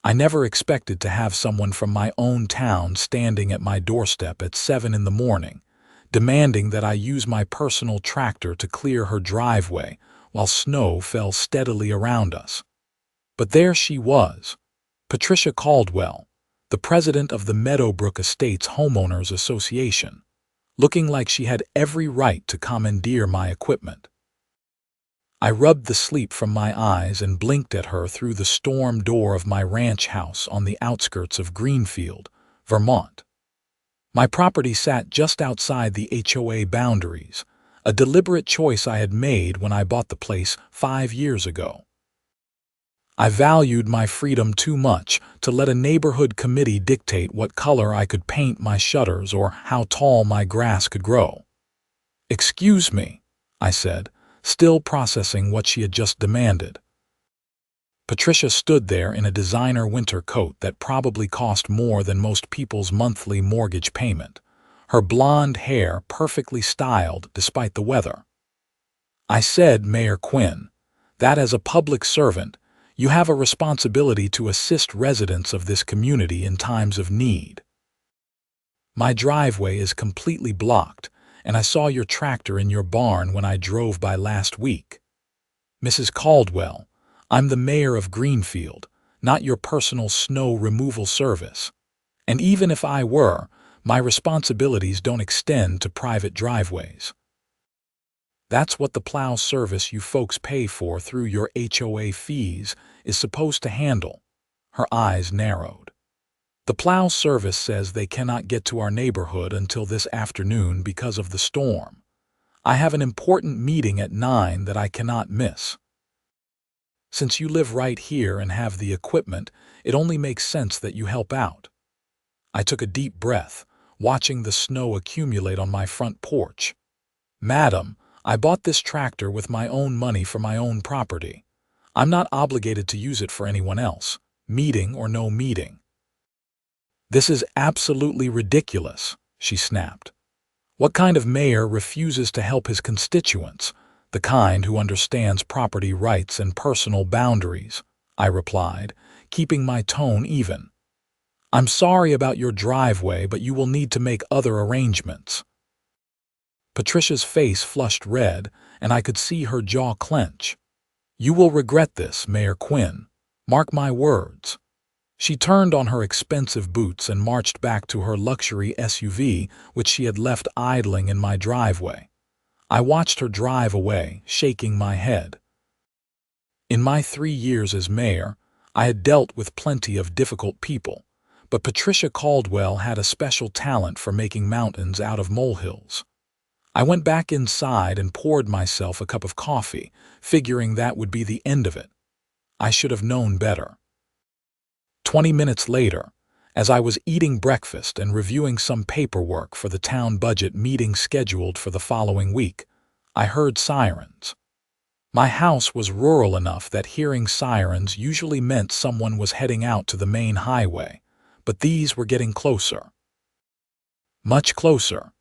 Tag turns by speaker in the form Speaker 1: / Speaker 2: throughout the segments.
Speaker 1: I never expected to have someone from my own town standing at my doorstep at 7 in the morning, demanding that I use my personal tractor to clear her driveway while snow fell steadily around us. But there she was, Patricia Caldwell, the president of the Meadowbrook Estates Homeowners Association, looking like she had every right to commandeer my equipment. I rubbed the sleep from my eyes and blinked at her through the storm door of my ranch house on the outskirts of Greenfield, Vermont. My property sat just outside the HOA boundaries, a deliberate choice I had made when I bought the place 5 years ago. I valued my freedom too much to let a neighborhood committee dictate what color I could paint my shutters or how tall my grass could grow. "Excuse me," I said, still processing what she had just demanded. Patricia stood there in a designer winter coat that probably cost more than most people's monthly mortgage payment, her blonde hair perfectly styled despite the weather. I said, "Mayor Quinn, that as a public servant, you have a responsibility to assist residents of this community in times of need. My driveway is completely blocked, and I saw your tractor in your barn when I drove by last week. Mrs. Caldwell, I'm the mayor of Greenfield, not your personal snow removal service. And even if I were, my responsibilities don't extend to private driveways. That's what the plow service you folks pay for through your HOA fees is supposed to handle." Her eyes narrowed. "The plow service says they cannot get to our neighborhood until this afternoon because of the storm. I have an important meeting at 9 that I cannot miss. Since you live right here and have the equipment, it only makes sense that you help out." I took a deep breath, watching the snow accumulate on my front porch. "Madam, I bought this tractor with my own money for my own property. I'm not obligated to use it for anyone else, meeting or no meeting." "This is absolutely ridiculous," she snapped. "What kind of mayor refuses to help his constituents? The kind who understands property rights and personal boundaries," I replied, keeping my tone even. "I'm sorry about your driveway, but you will need to make other arrangements." Patricia's face flushed red, and I could see her jaw clench. "You will regret this, Mayor Quinn. Mark my words." She turned on her expensive boots and marched back to her luxury SUV, which she had left idling in my driveway. I watched her drive away, shaking my head. In my 3 years as mayor, I had dealt with plenty of difficult people, but Patricia Caldwell had a special talent for making mountains out of molehills. I went back inside and poured myself a cup of coffee, figuring that would be the end of it. I should have known better. 20 minutes later, as I was eating breakfast and reviewing some paperwork for the town budget meeting scheduled for the following week, I heard sirens. My house was rural enough that hearing sirens usually meant someone was heading out to the main highway, but these were getting closer. Much closer.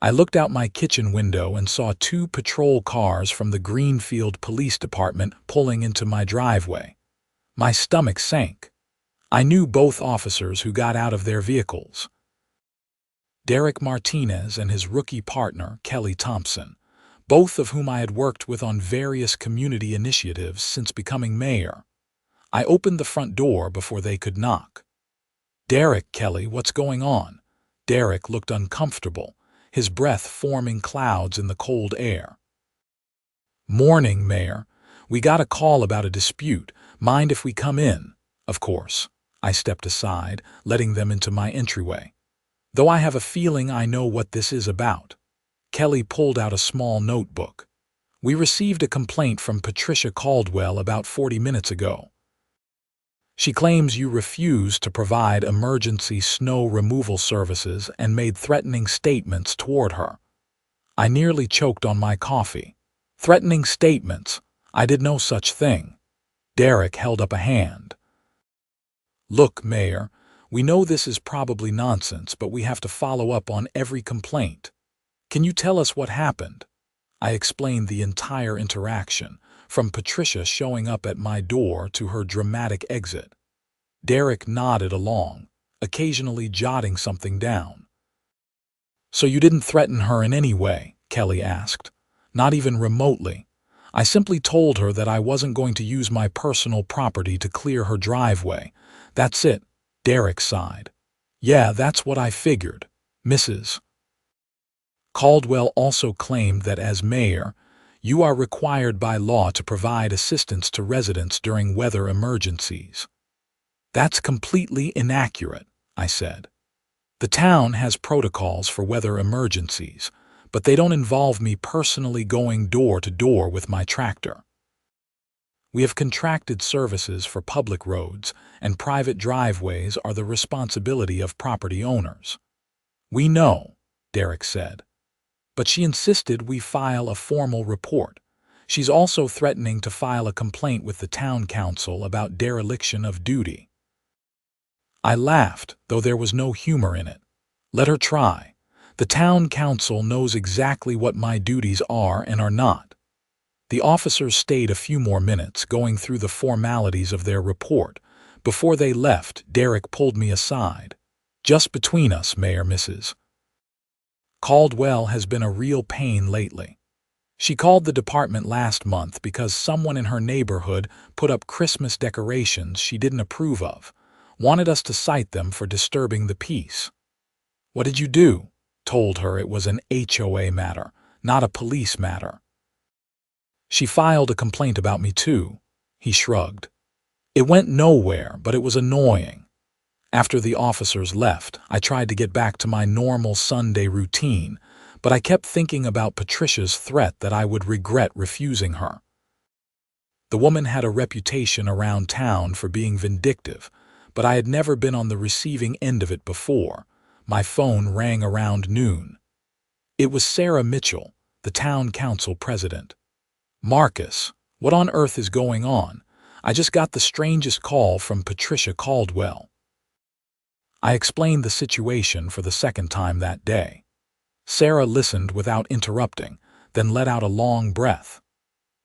Speaker 1: I looked out my kitchen window and saw 2 patrol cars from the Greenfield Police Department pulling into my driveway. My stomach sank. I knew both officers who got out of their vehicles. Derek Martinez and his rookie partner, Kelly Thompson, both of whom I had worked with on various community initiatives since becoming mayor. I opened the front door before they could knock. "Derek, Kelly, what's going on?" Derek looked uncomfortable, his breath forming clouds in the cold air. "Morning, Mayor. We got a call about a dispute. Mind if we come in?" Of course. I stepped aside, letting them into my entryway. "Though I have a feeling I know what this is about." Kelly pulled out a small notebook. "We received a complaint from Patricia Caldwell about 40 minutes ago. She claims you refused to provide emergency snow removal services and made threatening statements toward her." I nearly choked on my coffee. "Threatening statements? I did no such thing." Derek held up a hand. "Look, Mayor, we know this is probably nonsense, but we have to follow up on every complaint. Can you tell us what happened?" I explained the entire interaction, from Patricia showing up at my door to her dramatic exit. Derek nodded along, occasionally jotting something down. "So you didn't threaten her in any way?" Kelly asked. "Not even remotely. I simply told her that I wasn't going to use my personal property to clear her driveway. That's it," Derek sighed. "Yeah, that's what I figured, Mrs. Caldwell also claimed that as mayor, you are required by law to provide assistance to residents during weather emergencies." "That's completely inaccurate," I said. "The town has protocols for weather emergencies, but they don't involve me personally going door to door with my tractor. We have contracted services for public roads, and private driveways are the responsibility of property owners." "We know," Derek said. "But she insisted we file a formal report. She's also threatening to file a complaint with the town council about dereliction of duty." I laughed, though there was no humor in it. "Let her try. The town council knows exactly what my duties are and are not." The officers stayed a few more minutes, going through the formalities of their report. Before they left, Derek pulled me aside. "Just between us, Mayor Mrs. Caldwell has been a real pain lately. She called the department last month because someone in her neighborhood put up Christmas decorations she didn't approve of, wanted us to cite them for disturbing the peace." "What did you do?" Told her it was an HOA matter, not a police matter. "She filed a complaint about me too," he shrugged. "It went nowhere, but it was annoying. After the officers left, I tried to get back to my normal Sunday routine, but I kept thinking about Patricia's threat that I would regret refusing her. The woman had a reputation around town for being vindictive, but I had never been on the receiving end of it before. My phone rang around noon. It was Sarah Mitchell, the town council president. "Marcus, what on earth is going on? I just got the strangest call from Patricia Caldwell." I explained the situation for the second time that day. Sarah listened without interrupting, then let out a long breath.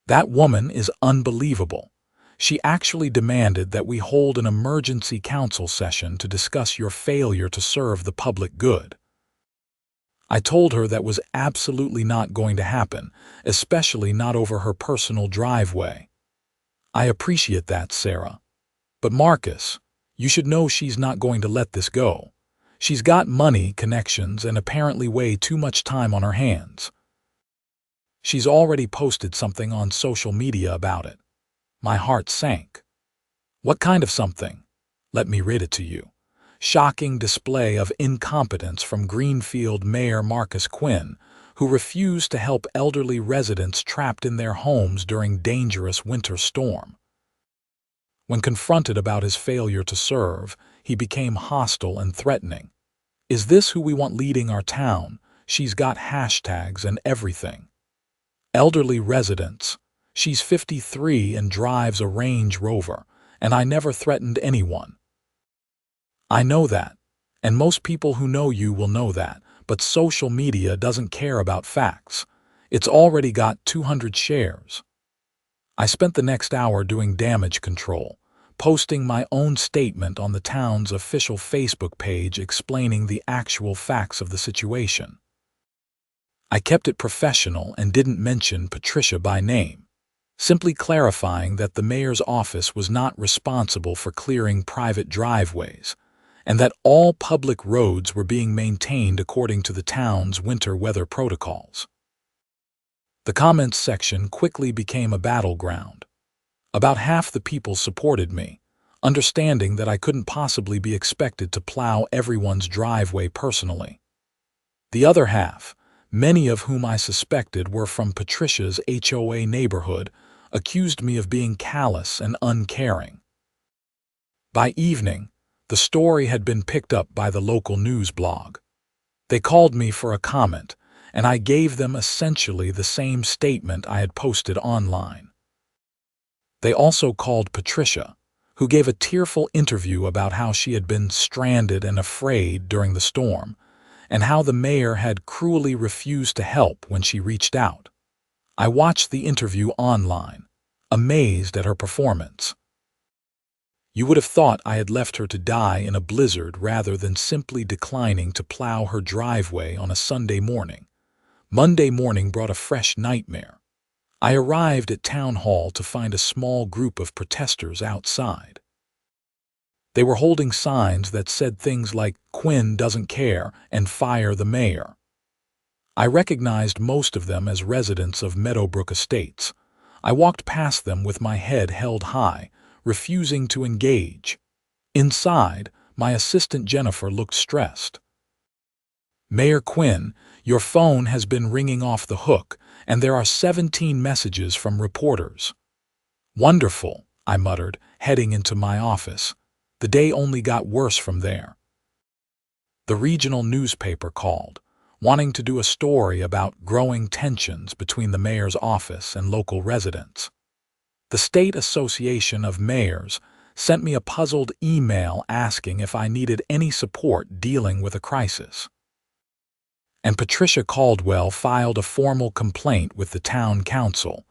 Speaker 1: "That woman is unbelievable. She actually demanded that we hold an emergency council session to discuss your failure to serve the public good." I told her that was absolutely not going to happen, especially not over her personal driveway. "I appreciate that, Sarah. But Marcus, you should know she's not going to let this go. She's got money, connections, and apparently way too much time on her hands. She's already posted something on social media about it." My heart sank. "What kind of something?" "Let me read it to you. Shocking display of incompetence from Greenfield Mayor Marcus Quinn, who refused to help elderly residents trapped in their homes during dangerous winter storm. When confronted about his failure to serve, he became hostile and threatening. Is this who we want leading our town? She's got hashtags and everything. Elderly residents. She's 53 and drives a Range Rover, and I never threatened anyone." "I know that, and most people who know you will know that, but social media doesn't care about facts. It's already got 200 shares." I spent the next hour doing damage control, posting my own statement on the town's official Facebook page explaining the actual facts of the situation. I kept it professional and didn't mention Patricia by name, simply clarifying that the mayor's office was not responsible for clearing private driveways, and that all public roads were being maintained according to the town's winter weather protocols. The comments section quickly became a battleground. About half the people supported me, understanding that I couldn't possibly be expected to plow everyone's driveway personally. The other half, many of whom I suspected were from Patricia's HOA neighborhood, accused me of being callous and uncaring. By evening, the story had been picked up by the local news blog. They called me for a comment, and I gave them essentially the same statement I had posted online. They also called Patricia, who gave a tearful interview about how she had been stranded and afraid during the storm, and how the mayor had cruelly refused to help when she reached out. I watched the interview online, amazed at her performance. You would have thought I had left her to die in a blizzard rather than simply declining to plow her driveway on a Sunday morning. Monday morning brought a fresh nightmare. I arrived at Town Hall to find a small group of protesters outside. They were holding signs that said things like "Quinn doesn't care" and "Fire the mayor." I recognized most of them as residents of Meadowbrook Estates. I walked past them with my head held high, refusing to engage. Inside, my assistant Jennifer looked stressed. "Mayor Quinn, your phone has been ringing off the hook, and there are 17 messages from reporters." "Wonderful," I muttered, heading into my office. The day only got worse from there. The regional newspaper called, wanting to do a story about growing tensions between the mayor's office and local residents. The State Association of Mayors sent me a puzzled email asking if I needed any support dealing with a crisis. And Patricia Caldwell filed a formal complaint with the town council,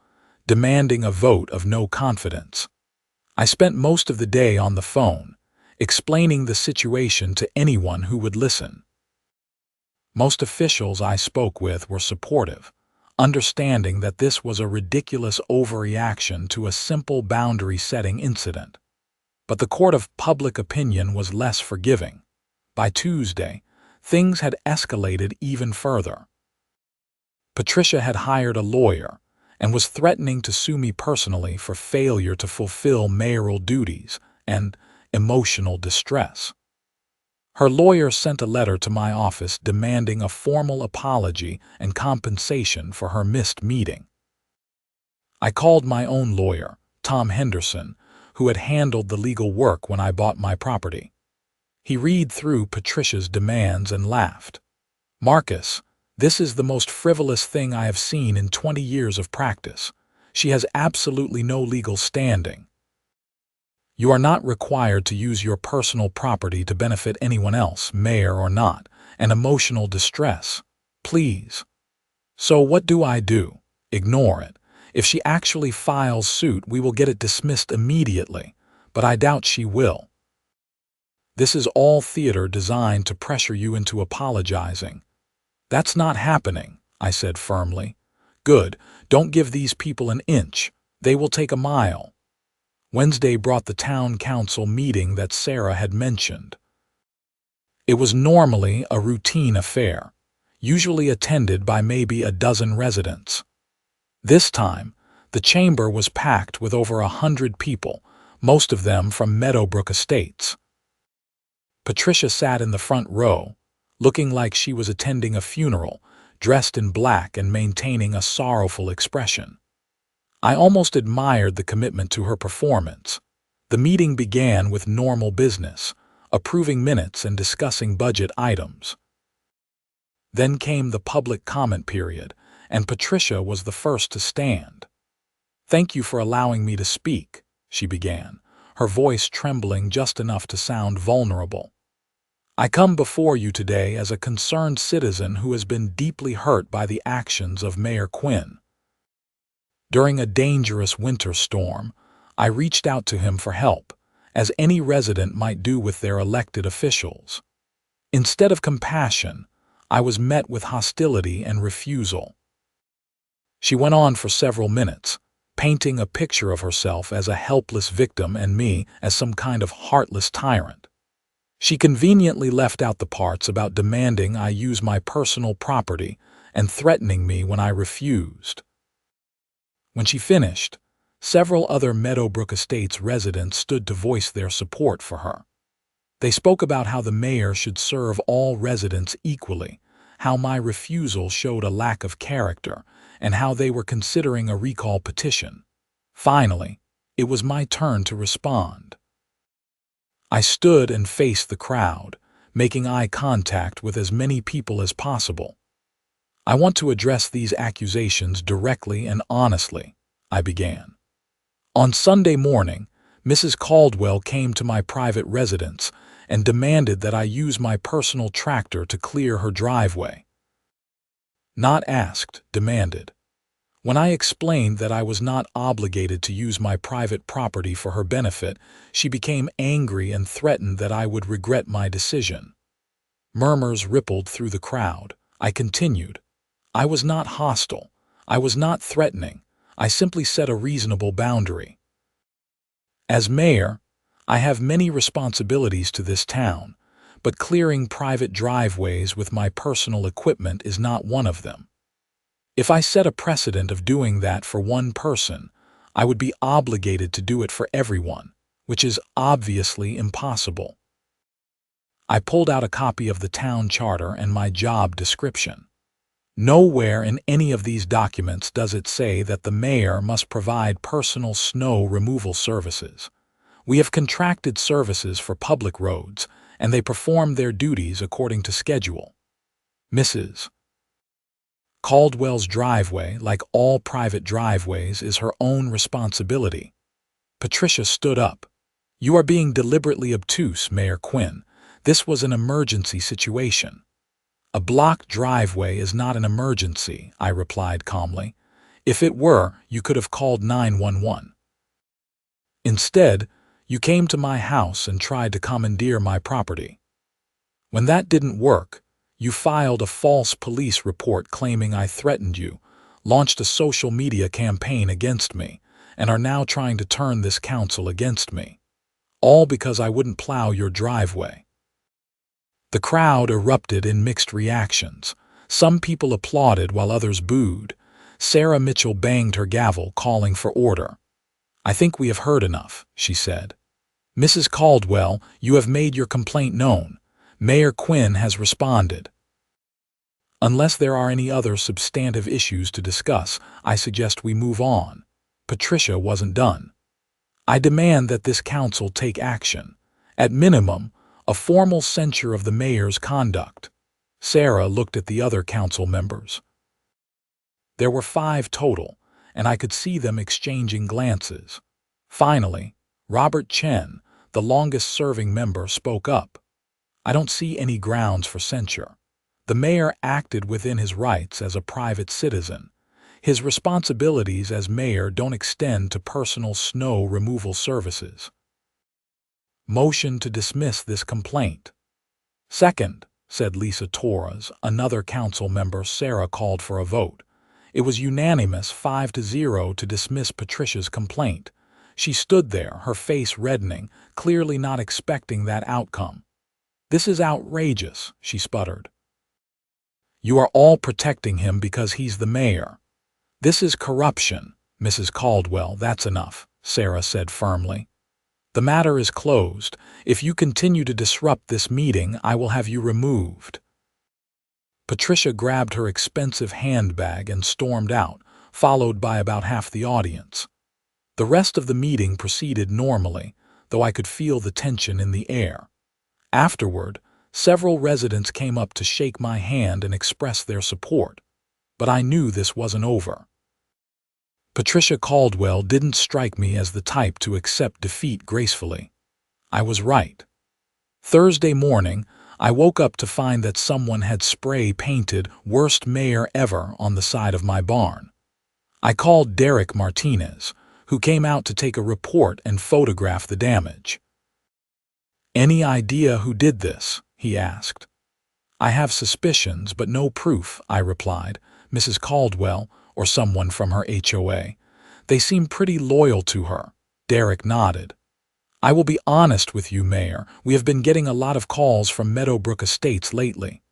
Speaker 1: demanding a vote of no confidence. I spent most of the day on the phone, explaining the situation to anyone who would listen. Most officials I spoke with were supportive, understanding that this was a ridiculous overreaction to a simple boundary-setting incident. But the court of public opinion was less forgiving. By Tuesday, things had escalated even further. Patricia had hired a lawyer and was threatening to sue me personally for failure to fulfill mayoral duties and emotional distress. Her lawyer sent a letter to my office demanding a formal apology and compensation for her missed meeting. I called my own lawyer, Tom Henderson, who had handled the legal work when I bought my property. He read through Patricia's demands and laughed. "Marcus, this is the most frivolous thing I have seen in 20 years of practice. She has absolutely no legal standing. You are not required to use your personal property to benefit anyone else, mayor or not, and emotional distress. Please." "So what do I do? Ignore it. If she actually files suit, we will get it dismissed immediately, but I doubt she will. This is all theater designed to pressure you into apologizing." "That's not happening," I said firmly. "Good. Don't give these people an inch. They will take a mile." Wednesday brought the town council meeting that Sarah had mentioned. It was normally a routine affair, usually attended by maybe a dozen residents. This time, the chamber was packed with over 100 people, most of them from Meadowbrook Estates. Patricia sat in the front row, looking like she was attending a funeral, dressed in black and maintaining a sorrowful expression. I almost admired the commitment to her performance. The meeting began with normal business, approving minutes and discussing budget items. Then came the public comment period, and Patricia was the first to stand. "Thank you for allowing me to speak," she began, her voice trembling just enough to sound vulnerable. "I come before you today as a concerned citizen who has been deeply hurt by the actions of Mayor Quinn. During a dangerous winter storm, I reached out to him for help, as any resident might do with their elected officials. Instead of compassion, I was met with hostility and refusal." She went on for several minutes, painting a picture of herself as a helpless victim and me as some kind of heartless tyrant. She conveniently left out the parts about demanding I use my personal property and threatening me when I refused. When she finished, several other Meadowbrook Estates residents stood to voice their support for her. They spoke about how the mayor should serve all residents equally, how my refusal showed a lack of character, and how they were considering a recall petition. Finally, it was my turn to respond. I stood and faced the crowd, making eye contact with as many people as possible. "I want to address these accusations directly and honestly," I began. "On Sunday morning, Mrs. Caldwell came to my private residence and demanded that I use my personal tractor to clear her driveway." Not asked, demanded. When I explained that I was not obligated to use my private property for her benefit, she became angry and threatened that I would regret my decision. Murmurs rippled through the crowd. I continued. I was not hostile. I was not threatening. I simply set a reasonable boundary. As mayor, I have many responsibilities to this town, but clearing private driveways with my personal equipment is not one of them. If I set a precedent of doing that for one person, I would be obligated to do it for everyone, which is obviously impossible. I pulled out a copy of the town charter and my job description. Nowhere in any of these documents does it say that the mayor must provide personal snow removal services. We have contracted services for public roads, and they perform their duties according to schedule. Mrs. Caldwell's driveway, like all private driveways, is her own responsibility. Patricia stood up. You are being deliberately obtuse, Mayor Quinn. This was an emergency situation. A blocked driveway is not an emergency, I replied calmly. If it were, you could have called 911. Instead, you came to my house and tried to commandeer my property. When that didn't work, you filed a false police report claiming I threatened you, launched a social media campaign against me, and are now trying to turn this council against me. All because I wouldn't plow your driveway. The crowd erupted in mixed reactions. Some people applauded while others booed. Sarah Mitchell banged her gavel, calling for order. I think we have heard enough, she said. Mrs. Caldwell, you have made your complaint known. Mayor Quinn has responded. Unless there are any other substantive issues to discuss, I suggest we move on. Patricia wasn't done. I demand that this council take action. At minimum, a formal censure of the mayor's conduct. Sarah looked at the other council members. There were 5 total, and I could see them exchanging glances. Finally, Robert Chen, the longest-serving member, spoke up. I don't see any grounds for censure. The mayor acted within his rights as a private citizen. His responsibilities as mayor don't extend to personal snow removal services. Motion to dismiss this complaint. Second, said Lisa Torres, another council member. Sarah called for a vote. It was unanimous 5-0 to dismiss Patricia's complaint. She stood there, her face reddening, clearly not expecting that outcome. This is outrageous, she sputtered. You are all protecting him because he's the mayor. This is corruption, Mrs. Caldwell. That's enough, Sarah said firmly. The matter is closed. If you continue to disrupt this meeting, I will have you removed. Patricia grabbed her expensive handbag and stormed out, followed by about half the audience. The rest of the meeting proceeded normally, though I could feel the tension in the air. Afterward, several residents came up to shake my hand and express their support, but I knew this wasn't over. Patricia Caldwell didn't strike me as the type to accept defeat gracefully. I was right. Thursday morning, I woke up to find that someone had spray-painted "Worst Mayor Ever" on the side of my barn. I called Derek Martinez, who came out to take a report and photograph the damage. Any idea who did this? He asked. I have suspicions, but no proof, I replied. Mrs. Caldwell, or someone from her HOA. They seem pretty loyal to her. Derek nodded. I will be honest with you, Mayor. We have been getting a lot of calls from Meadowbrook Estates lately.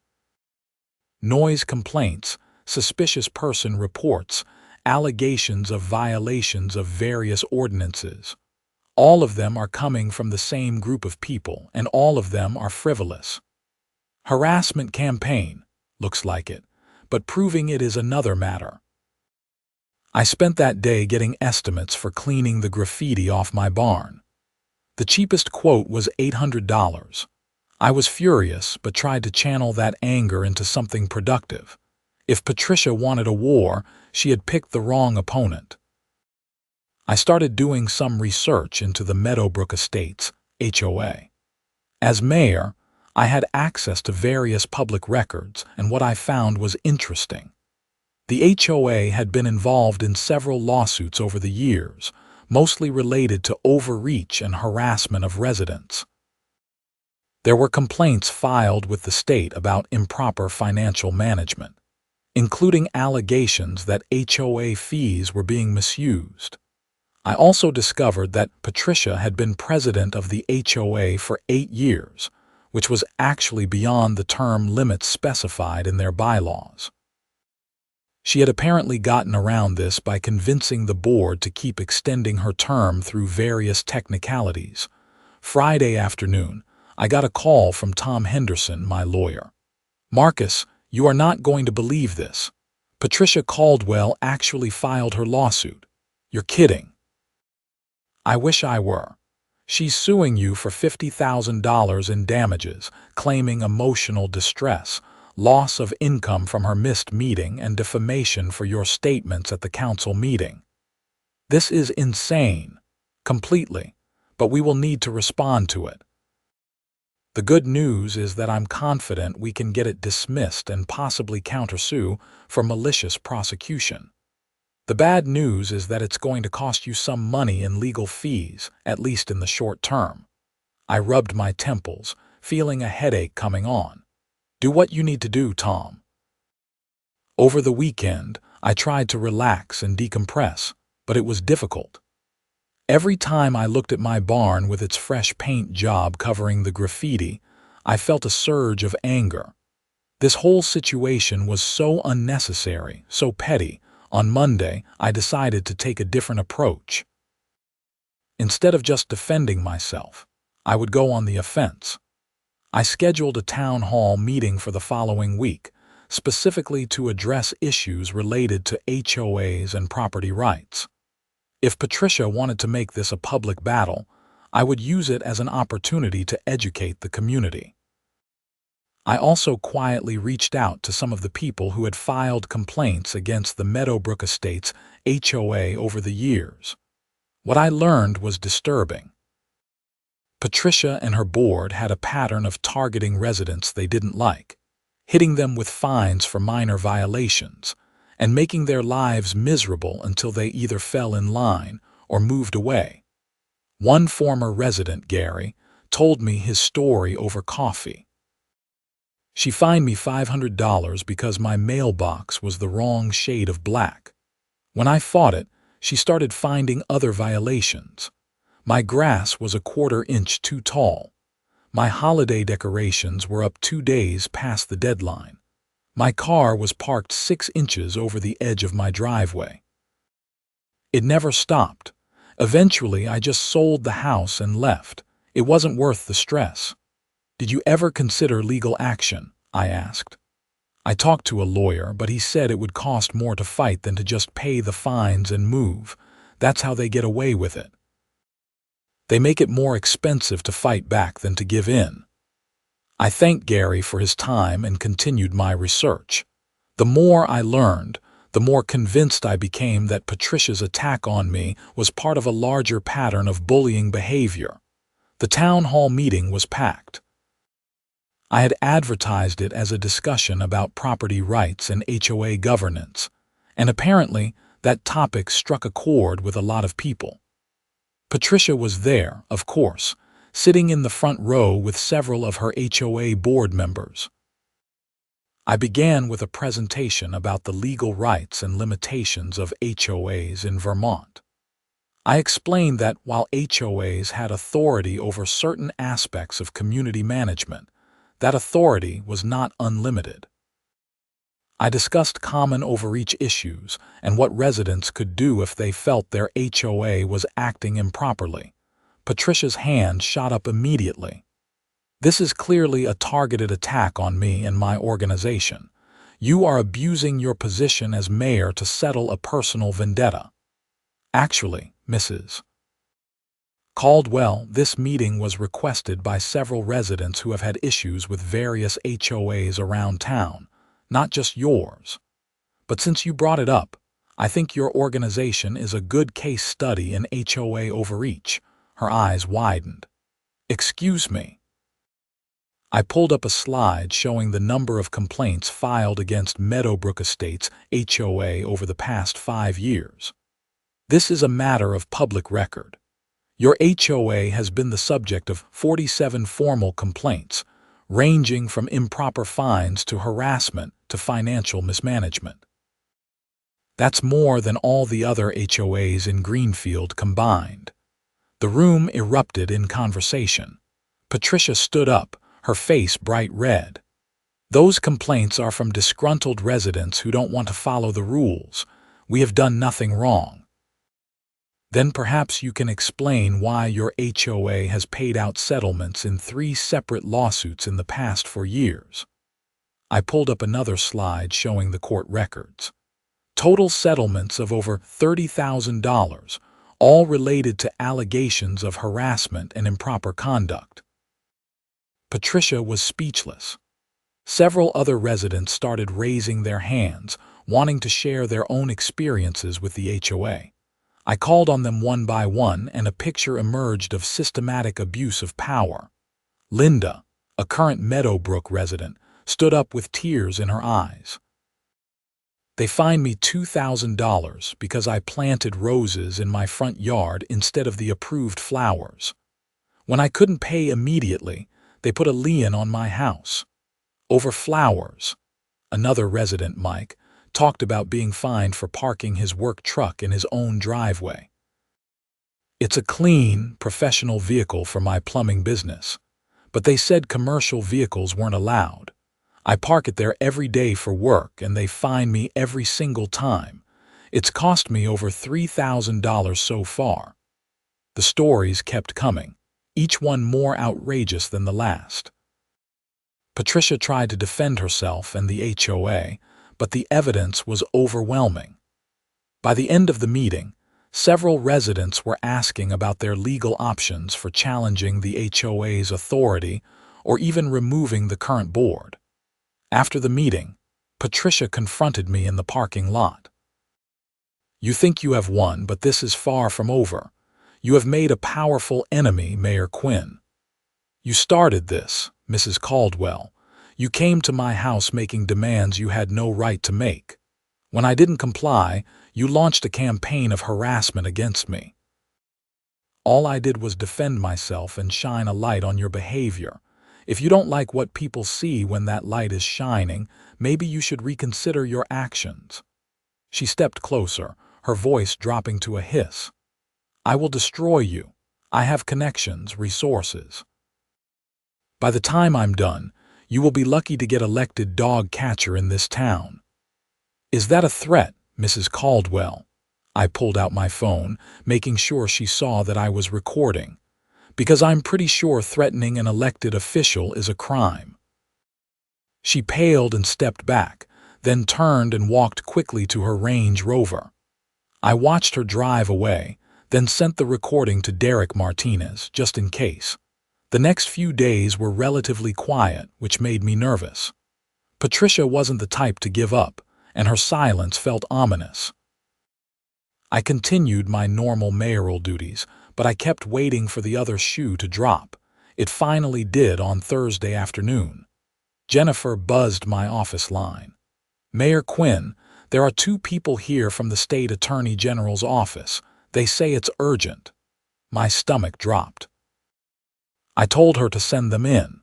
Speaker 1: Noise complaints, suspicious person reports, allegations of violations of various ordinances. All of them are coming from the same group of people, and all of them are frivolous. Harassment campaign, looks like it, but proving it is another matter. I spent that day getting estimates for cleaning the graffiti off my barn. The cheapest quote was $800. I was furious, but tried to channel that anger into something productive. If Patricia wanted a war, she had picked the wrong opponent. I started doing some research into the Meadowbrook Estates, HOA. As mayor, I had access to various public records, and what I found was interesting. The HOA had been involved in several lawsuits over the years, mostly related to overreach and harassment of residents. There were complaints filed with the state about improper financial management, including allegations that HOA fees were being misused. I also discovered that Patricia had been president of the HOA for 8 years, which was actually beyond the term limits specified in their bylaws. She had apparently gotten around this by convincing the board to keep extending her term through various technicalities. Friday afternoon, I got a call from Tom Henderson, my lawyer. "Marcus, you are not going to believe this. Patricia Caldwell actually filed her lawsuit." "You're kidding." "I wish I were. She's suing you for $50,000 in damages, claiming emotional distress, loss of income from her missed meeting, and defamation for your statements at the council meeting. This is insane. Completely. But we will need to respond to it. The good news is that I'm confident we can get it dismissed and possibly countersue for malicious prosecution. The bad news is that it's going to cost you some money in legal fees, at least in the short term." I rubbed my temples, feeling a headache coming on. "Do what you need to do, Tom." Over the weekend, I tried to relax and decompress, but it was difficult. Every time I looked at my barn with its fresh paint job covering the graffiti, I felt a surge of anger. This whole situation was so unnecessary, so petty. On Monday, I decided to take a different approach. Instead of just defending myself, I would go on the offense. I scheduled a town hall meeting for the following week, specifically to address issues related to HOAs and property rights. If Patricia wanted to make this a public battle, I would use it as an opportunity to educate the community. I also quietly reached out to some of the people who had filed complaints against the Meadowbrook Estates HOA over the years. What I learned was disturbing. Patricia and her board had a pattern of targeting residents they didn't like, hitting them with fines for minor violations, and making their lives miserable until they either fell in line or moved away. One former resident, Gary, told me his story over coffee. She fined me $500 because my mailbox was the wrong shade of black. When I fought it, she started finding other violations. My grass was a 1/4 inch too tall. My holiday decorations were up 2 days past the deadline. My car was parked 6 inches over the edge of my driveway. It never stopped. Eventually, I just sold the house and left. It wasn't worth the stress. "Did you ever consider legal action?" I asked. I talked to a lawyer, but he said it would cost more to fight than to just pay the fines and move. That's how they get away with it. They make it more expensive to fight back than to give in. I thanked Gary for his time and continued my research. The more I learned, the more convinced I became that Patricia's attack on me was part of a larger pattern of bullying behavior. The town hall meeting was packed. I had advertised it as a discussion about property rights and HOA governance, and apparently that topic struck a chord with a lot of people. Patricia was there, of course, sitting in the front row with several of her HOA board members. I began with a presentation about the legal rights and limitations of HOAs in Vermont. I explained that while HOAs had authority over certain aspects of community management, that authority was not unlimited. I discussed common overreach issues and what residents could do if they felt their HOA was acting improperly. Patricia's hand shot up immediately. "This is clearly a targeted attack on me and my organization. You are abusing your position as mayor to settle a personal vendetta." "Actually, Mrs. Caldwell, this meeting was requested by several residents who have had issues with various HOAs around town, not just yours. But since you brought it up, I think your organization is a good case study in HOA overreach." Her eyes widened. "Excuse me." I pulled up a slide showing the number of complaints filed against Meadowbrook Estates HOA over the past 5 years. This is a matter of public record. Your HOA has been the subject of 47 formal complaints, ranging from improper fines to harassment to financial mismanagement. That's more than all the other HOAs in Greenfield combined. The room erupted in conversation. Patricia stood up, her face bright red. Those complaints are from disgruntled residents who don't want to follow the rules. We have done nothing wrong. Then perhaps you can explain why your HOA has paid out settlements in 3 separate lawsuits in the past 4 years. I pulled up another slide showing the court records. Total settlements of over $30,000, all related to allegations of harassment and improper conduct. Patricia was speechless. Several other residents started raising their hands, wanting to share their own experiences with the HOA. I called on them one by one, and a picture emerged of systematic abuse of power. Linda, a current Meadowbrook resident, stood up with tears in her eyes. They fined me $2,000 because I planted roses in my front yard instead of the approved flowers. When I couldn't pay immediately, they put a lien on my house. Over flowers. Another resident, Mike, talked about being fined for parking his work truck in his own driveway. It's a clean, professional vehicle for my plumbing business, but they said commercial vehicles weren't allowed. I park it there every day for work, and they fine me every single time. It's cost me over $3,000 so far. The stories kept coming, each one more outrageous than the last. Patricia tried to defend herself and the HOA, but the evidence was overwhelming. By the end of the meeting, several residents were asking about their legal options for challenging the HOA's authority or even removing the current board. After the meeting, Patricia confronted me in the parking lot. "You think you have won, but this is far from over. You have made a powerful enemy, Mayor Quinn. You started this, Mrs. Caldwell. You came to my house making demands you had no right to make. When I didn't comply, you launched a campaign of harassment against me. All I did was defend myself and shine a light on your behavior. If you don't like what people see when that light is shining, maybe you should reconsider your actions." She stepped closer, her voice dropping to a hiss. "I will destroy you. I have connections, resources. By the time I'm done, you will be lucky to get elected dog catcher in this town." "Is that a threat, Mrs. Caldwell?" I pulled out my phone, making sure she saw that I was recording, because I'm pretty sure threatening an elected official is a crime. She paled and stepped back, then turned and walked quickly to her Range Rover. I watched her drive away, then sent the recording to Derek Martinez, just in case. The next few days were relatively quiet, which made me nervous. Patricia wasn't the type to give up, and her silence felt ominous. I continued my normal mayoral duties, but I kept waiting for the other shoe to drop. It finally did on Thursday afternoon. Jennifer buzzed my office line. "Mayor Quinn, there are 2 people here from the state attorney general's office. They say it's urgent." My stomach dropped. I told her to send them in.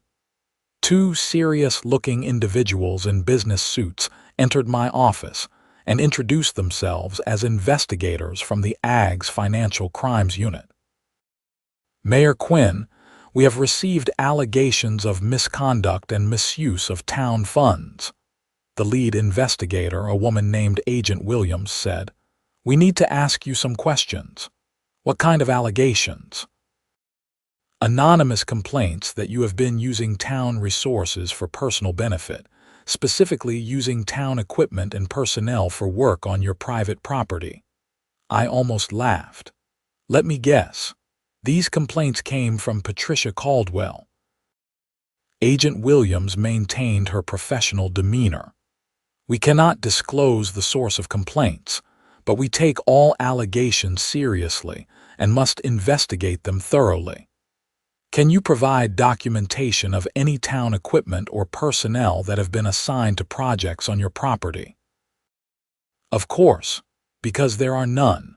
Speaker 1: 2 serious-looking individuals in business suits entered my office and introduced themselves as investigators from the AG's Financial Crimes Unit. "Mayor Quinn, we have received allegations of misconduct and misuse of town funds," the lead investigator, a woman named Agent Williams, said. "We need to ask you some questions." "What kind of allegations?" "Anonymous complaints that you have been using town resources for personal benefit, specifically using town equipment and personnel for work on your private property." I almost laughed. "Let me guess. These complaints came from Patricia Caldwell." Agent Williams maintained her professional demeanor. "We cannot disclose the source of complaints, but we take all allegations seriously and must investigate them thoroughly." Can you provide documentation of any town equipment or personnel that have been assigned to projects on your property? Of course, because there are none.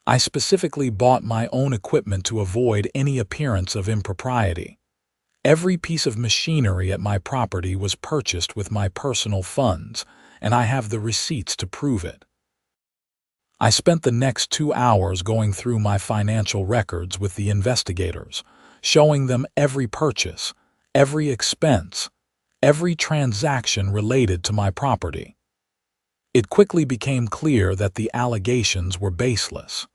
Speaker 1: I specifically bought my own equipment to avoid any appearance of impropriety. Every piece of machinery at my property was purchased with my personal funds, and I have the receipts to prove it. I spent the next 2 hours going through my financial records with the investigators, showing them every purchase, every expense, every transaction related to my property. It quickly became clear that the allegations were baseless.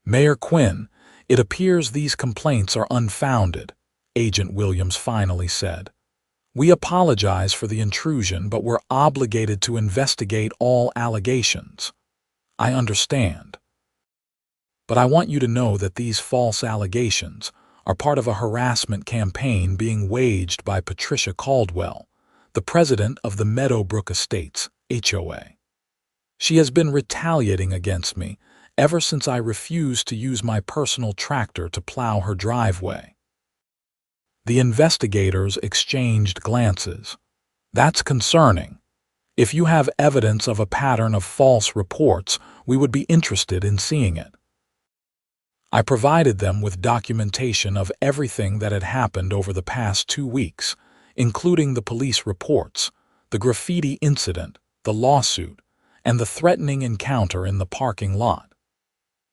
Speaker 1: Mayor Quinn, it appears these complaints are unfounded, Agent Williams finally said. We apologize for the intrusion, but we're obligated to investigate all allegations. I understand. But I want you to know that these false allegations are part of a harassment campaign being waged by Patricia Caldwell, the president of the Meadowbrook Estates, HOA. She has been retaliating against me ever since I refused to use my personal tractor to plow her driveway. The investigators exchanged glances. That's concerning. If you have evidence of a pattern of false reports, we would be interested in seeing it. I provided them with documentation of everything that had happened over the past 2 weeks, including the police reports, the graffiti incident, the lawsuit, and the threatening encounter in the parking lot.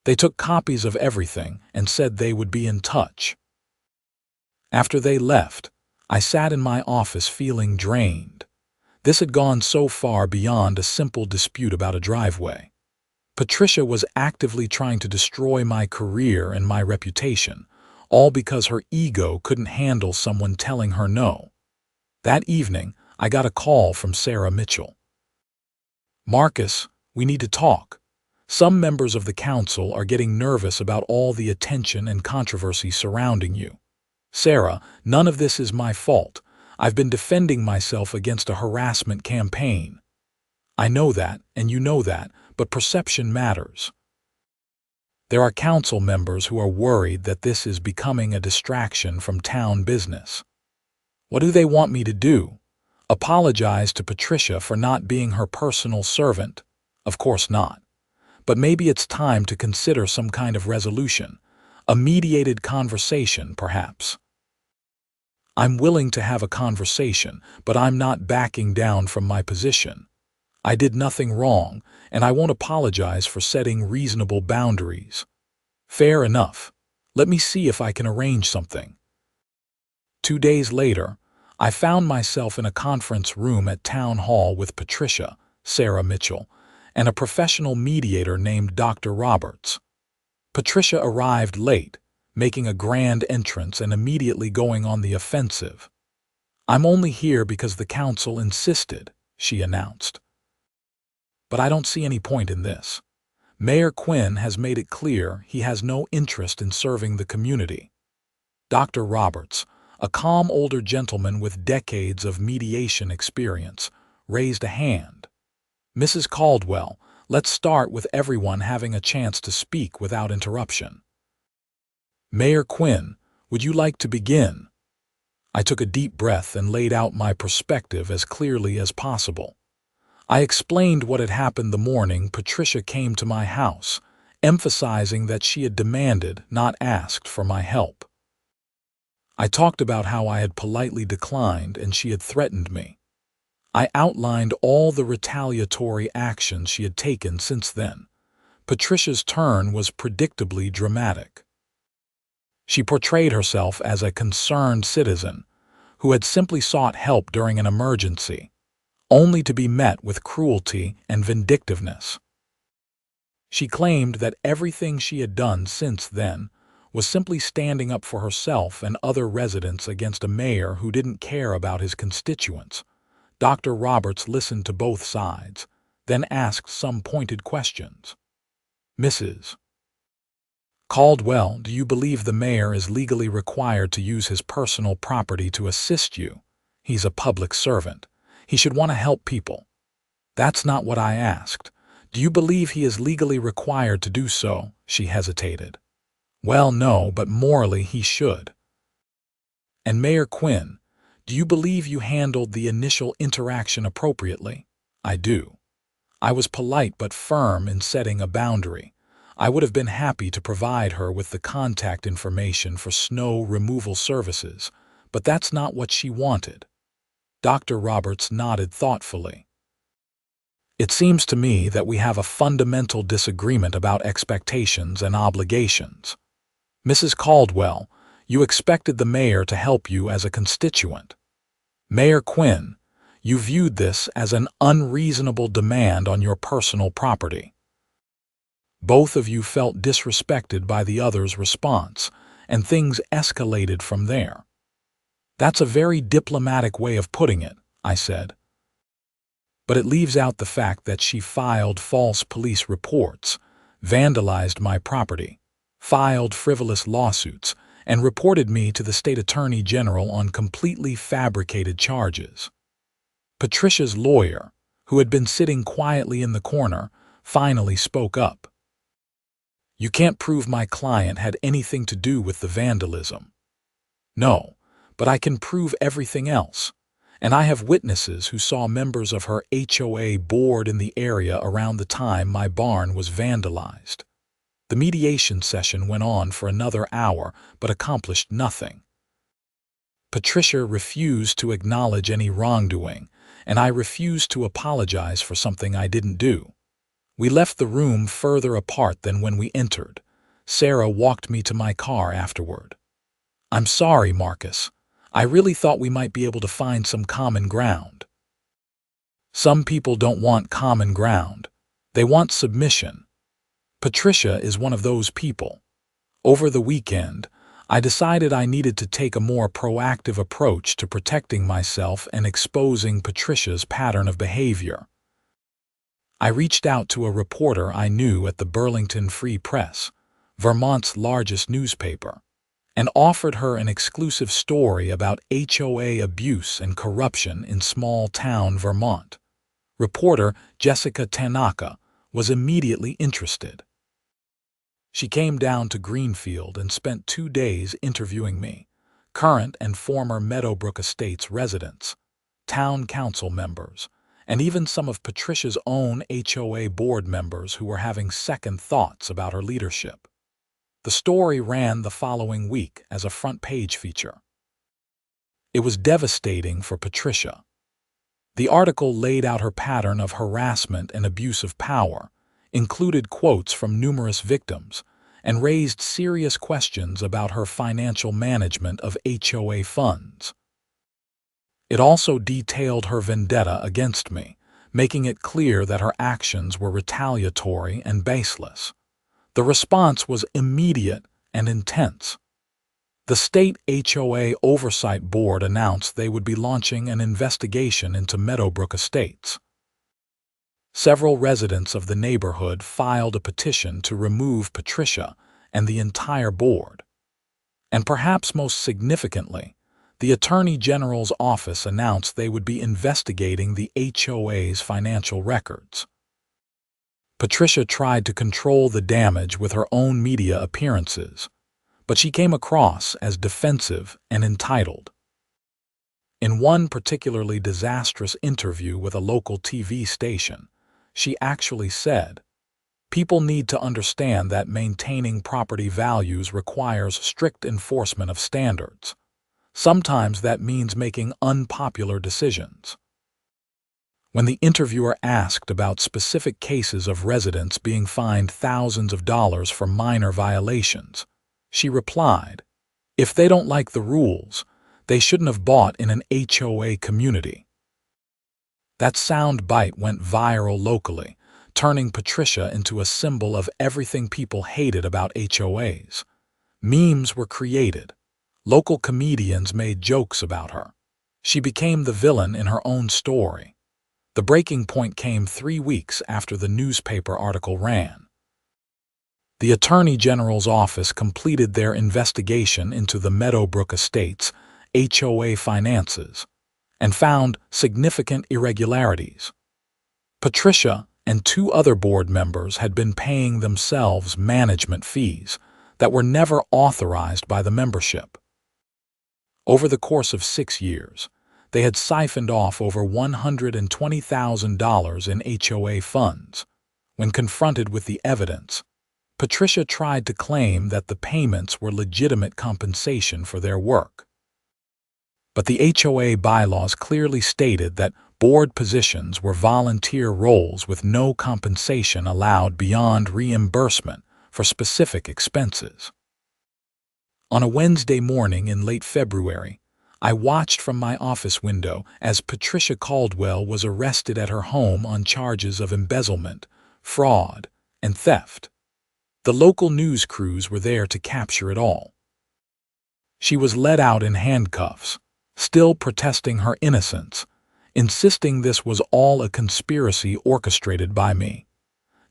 Speaker 1: They took copies of everything and said they would be in touch. After they left, I sat in my office feeling drained. This had gone so far beyond a simple dispute about a driveway. Patricia was actively trying to destroy my career and my reputation, all because her ego couldn't handle someone telling her no. That evening, I got a call from Sarah Mitchell. Marcus, we need to talk. Some members of the council are getting nervous about all the attention and controversy surrounding you. Sarah, none of this is my fault. I've been defending myself against a harassment campaign. I know that, and you know that, but perception matters. There are council members who are worried that this is becoming a distraction from town business. What do they want me to do? Apologize to Patricia for not being her personal servant? Of course not. But maybe it's time to consider some kind of resolution, a mediated conversation, perhaps. I'm willing to have a conversation, but I'm not backing down from my position. I did nothing wrong, and I won't apologize for setting reasonable boundaries. Fair enough. Let me see if I can arrange something. 2 days later, I found myself in a conference room at Town Hall with Patricia, Sarah Mitchell, and a professional mediator named Dr. Roberts. Patricia arrived late, making a grand entrance and immediately going on the offensive. I'm only here because the council insisted, she announced. But I don't see any point in this. Mayor Quinn has made it clear he has no interest in serving the community. Dr. Roberts, a calm older gentleman with decades of mediation experience, raised a hand. Mrs. Caldwell, let's start with everyone having a chance to speak without interruption. Mayor Quinn, would you like to begin? I took a deep breath and laid out my perspective as clearly as possible. I explained what had happened the morning Patricia came to my house, emphasizing that she had demanded, not asked, for my help. I talked about how I had politely declined and she had threatened me. I outlined all the retaliatory actions she had taken since then. Patricia's turn was predictably dramatic. She portrayed herself as a concerned citizen who had simply sought help during an emergency, only to be met with cruelty and vindictiveness. She claimed that everything she had done since then was simply standing up for herself and other residents against a mayor who didn't care about his constituents. Dr. Roberts listened to both sides, then asked some pointed questions. Mrs. Caldwell, do you believe the mayor is legally required to use his personal property to assist you? He's a public servant. He should want to help people. That's not what I asked. Do you believe he is legally required to do so? She hesitated. Well, no, but morally he should. And Mayor Quinn, do you believe you handled the initial interaction appropriately? I do. I was polite but firm in setting a boundary. I would have been happy to provide her with the contact information for snow removal services, but that's not what she wanted. Dr. Roberts nodded thoughtfully. It seems to me that we have a fundamental disagreement about expectations and obligations. Mrs. Caldwell, you expected the mayor to help you as a constituent. Mayor Quinn, you viewed this as an unreasonable demand on your personal property. Both of you felt disrespected by the other's response, and things escalated from there. That's a very diplomatic way of putting it, I said. But it leaves out the fact that she filed false police reports, vandalized my property, filed frivolous lawsuits, and reported me to the state attorney general on completely fabricated charges. Patricia's lawyer, who had been sitting quietly in the corner, finally spoke up. You can't prove my client had anything to do with the vandalism. No, but I can prove everything else. And I have witnesses who saw members of her HOA board in the area around the time my barn was vandalized. The mediation session went on for another hour but accomplished nothing. Patricia refused to acknowledge any wrongdoing, and I refused to apologize for something I didn't do. We left the room further apart than when we entered. Sarah walked me to my car afterward. I'm sorry, Marcus. I really thought we might be able to find some common ground. Some people don't want common ground. They want submission. Patricia is one of those people. Over the weekend, I decided I needed to take a more proactive approach to protecting myself and exposing Patricia's pattern of behavior. I reached out to a reporter I knew at the Burlington Free Press, Vermont's largest newspaper, and offered her an exclusive story about HOA abuse and corruption in small-town Vermont. Reporter Jessica Tanaka was immediately interested. She came down to Greenfield and spent 2 days interviewing me, current and former Meadowbrook Estates residents, town council members, and even some of Patricia's own HOA board members who were having second thoughts about her leadership. The story ran the following week as a front-page feature. It was devastating for Patricia. The article laid out her pattern of harassment and abuse of power, included quotes from numerous victims, and raised serious questions about her financial management of HOA funds. It also detailed her vendetta against me, making it clear that her actions were retaliatory and baseless. The response was immediate and intense. The state HOA Oversight Board announced they would be launching an investigation into Meadowbrook Estates. Several residents of the neighborhood filed a petition to remove Patricia and the entire board. And perhaps most significantly, the Attorney General's office announced they would be investigating the HOA's financial records. Patricia tried to control the damage with her own media appearances, but she came across as defensive and entitled. In one particularly disastrous interview with a local TV station, she actually said, "People need to understand that maintaining property values requires strict enforcement of standards. Sometimes that means making unpopular decisions." When the interviewer asked about specific cases of residents being fined thousands of dollars for minor violations, she replied, "If they don't like the rules, they shouldn't have bought in an HOA community." That sound bite went viral locally, turning Patricia into a symbol of everything people hated about HOAs. Memes were created. Local comedians made jokes about her. She became the villain in her own story. The breaking point came 3 weeks after the newspaper article ran. The Attorney General's office completed their investigation into the Meadowbrook Estates HOA finances and found significant irregularities. Patricia and 2 other board members had been paying themselves management fees, that were never authorized by the membership. Over the course of 6 years, they had siphoned off over $120,000 in HOA funds. When confronted with the evidence, Patricia tried to claim that the payments were legitimate compensation for their work. But the HOA bylaws clearly stated that board positions were volunteer roles with no compensation allowed beyond reimbursement for specific expenses. On a Wednesday morning in late February, I watched from my office window as Patricia Caldwell was arrested at her home on charges of embezzlement, fraud, and theft. The local news crews were there to capture it all. She was led out in handcuffs, still protesting her innocence, insisting this was all a conspiracy orchestrated by me.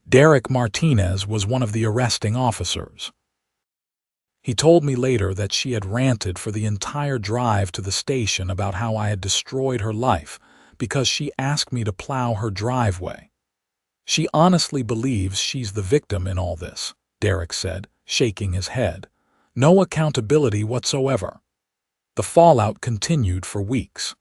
Speaker 1: Derek Martinez was one of the arresting officers. He told me later that she had ranted for the entire drive to the station about how I had destroyed her life because she asked me to plow her driveway. She honestly believes she's the victim in all this, Derek said, shaking his head. No accountability whatsoever. The fallout continued for weeks.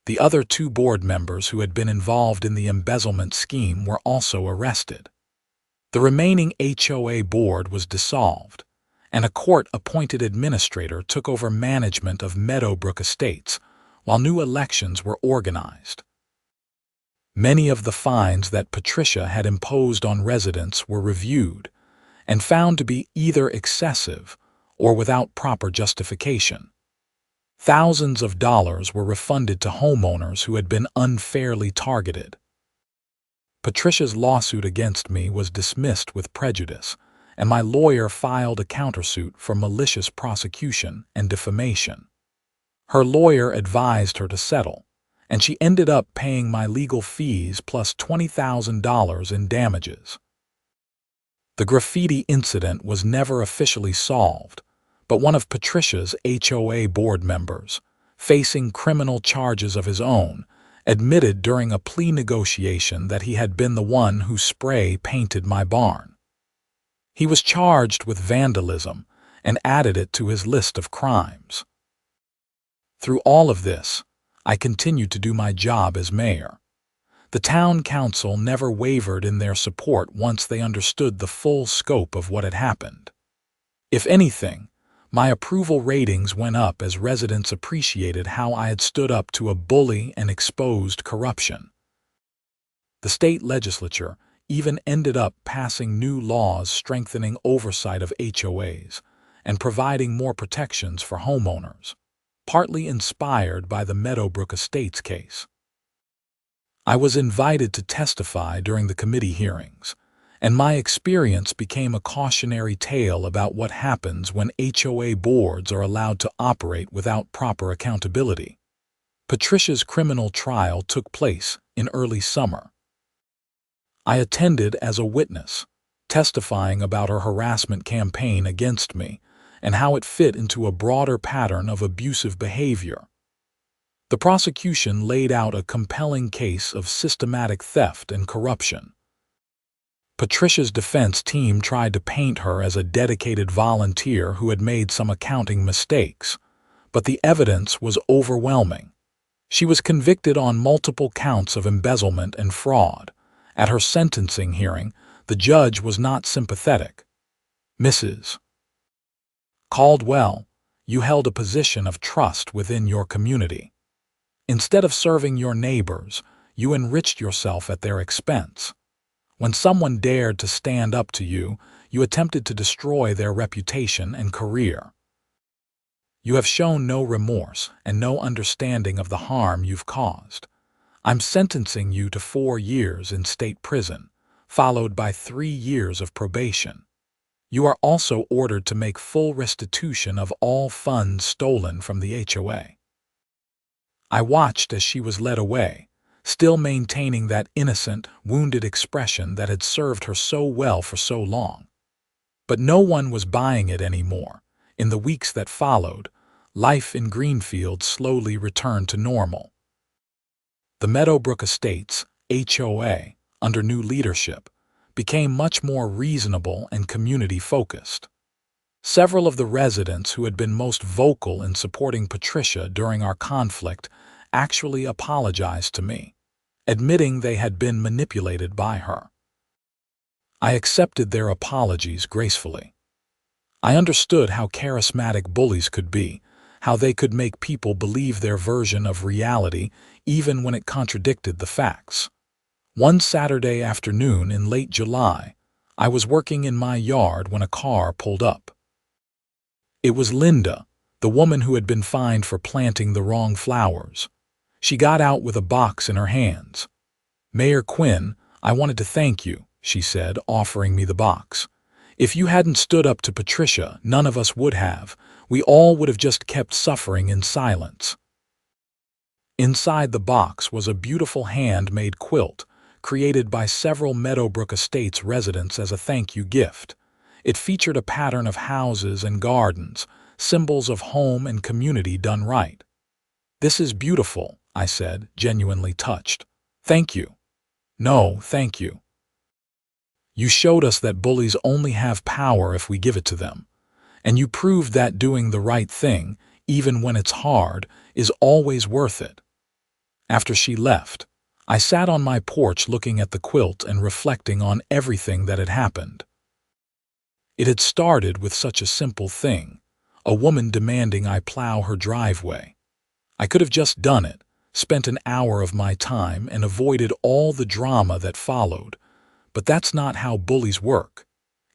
Speaker 1: The other 2 board members who had been involved in the embezzlement scheme were also arrested. The remaining HOA board was dissolved, and a court-appointed administrator took over management of Meadowbrook Estates, while new elections were organized. Many of the fines that Patricia had imposed on residents were reviewed and found to be either excessive or without proper justification. Thousands of dollars were refunded to homeowners who had been unfairly targeted. Patricia's lawsuit against me was dismissed with prejudice, and my lawyer filed a countersuit for malicious prosecution and defamation. Her lawyer advised her to settle, and she ended up paying my legal fees plus $20,000 in damages. The graffiti incident was never officially solved, but one of Patricia's HOA board members, facing criminal charges of his own, admitted during a plea negotiation that he had been the one who spray-painted my barn. He was charged with vandalism and added it to his list of crimes. Through all of this, I continued to do my job as mayor. The town council never wavered in their support once they understood the full scope of what had happened. If anything, my approval ratings went up as residents appreciated how I had stood up to a bully and exposed corruption. The state legislature even ended up passing new laws strengthening oversight of HOAs and providing more protections for homeowners, partly inspired by the Meadowbrook Estates case. I was invited to testify during the committee hearings, and my experience became a cautionary tale about what happens when HOA boards are allowed to operate without proper accountability. Patricia's criminal trial took place in early summer. I attended as a witness, testifying about her harassment campaign against me and how it fit into a broader pattern of abusive behavior. The prosecution laid out a compelling case of systematic theft and corruption. Patricia's defense team tried to paint her as a dedicated volunteer who had made some accounting mistakes, but the evidence was overwhelming. She was convicted on multiple counts of embezzlement and fraud. At her sentencing hearing, the judge was not sympathetic. "Mrs. Caldwell, you held a position of trust within your community. Instead of serving your neighbors, you enriched yourself at their expense. When someone dared to stand up to you, you attempted to destroy their reputation and career. You have shown no remorse and no understanding of the harm you've caused. I'm sentencing you to 4 years in state prison, followed by 3 years of probation. You are also ordered to make full restitution of all funds stolen from the HOA." I watched as she was led away, still maintaining that innocent, wounded expression that had served her so well for so long. But no one was buying it anymore. In the weeks that followed, life in Greenfield slowly returned to normal. The Meadowbrook Estates, HOA, under new leadership, became much more reasonable and community-focused. Several of the residents who had been most vocal in supporting Patricia during our conflict actually apologized to me, admitting they had been manipulated by her. I accepted their apologies gracefully. I understood how charismatic bullies could be, how they could make people believe their version of reality even when it contradicted the facts. One Saturday afternoon in late July, I was working in my yard when a car pulled up. It was Linda, the woman who had been fined for planting the wrong flowers. She got out with a box in her hands. "Mayor Quinn, I wanted to thank you," she said, offering me the box. "If you hadn't stood up to Patricia, none of us would have. We all would have just kept suffering in silence." Inside the box was a beautiful handmade quilt, created by several Meadowbrook Estates residents as a thank-you gift. It featured a pattern of houses and gardens, symbols of home and community done right. "This is beautiful," I said, genuinely touched. "Thank you." "No, thank you. You showed us that bullies only have power if we give it to them. And you proved that doing the right thing, even when it's hard, is always worth it." After she left, I sat on my porch looking at the quilt and reflecting on everything that had happened. It had started with such a simple thing, a woman demanding I plow her driveway. I could have just done it, spent an hour of my time, and avoided all the drama that followed. But that's not how bullies work.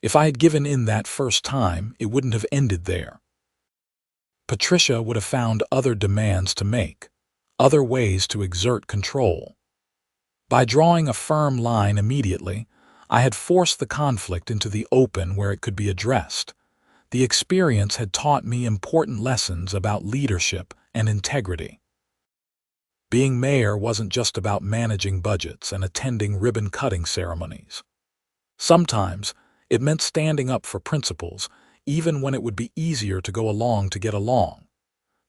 Speaker 1: If I had given in that first time, it wouldn't have ended there. Patricia would have found other demands to make, other ways to exert control. By drawing a firm line immediately, I had forced the conflict into the open where it could be addressed. The experience had taught me important lessons about leadership and integrity. Being mayor wasn't just about managing budgets and attending ribbon-cutting ceremonies. Sometimes, it meant standing up for principles, even when it would be easier to go along to get along.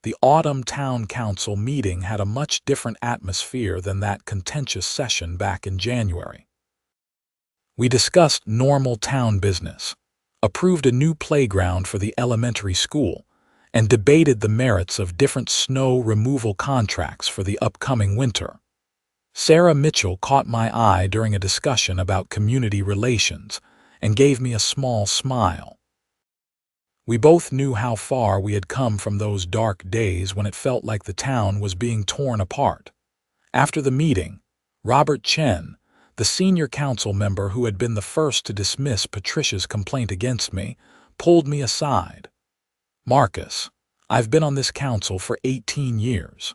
Speaker 1: The autumn town council meeting had a much different atmosphere than that contentious session back in January. We discussed normal town business, approved a new playground for the elementary school, and debated the merits of different snow removal contracts for the upcoming winter. Sarah Mitchell caught my eye during a discussion about community relations and gave me a small smile. We both knew how far we had come from those dark days when it felt like the town was being torn apart. After the meeting, Robert Chen, the senior council member who had been the first to dismiss Patricia's complaint against me, pulled me aside. "Marcus, I've been on this council for 18 years.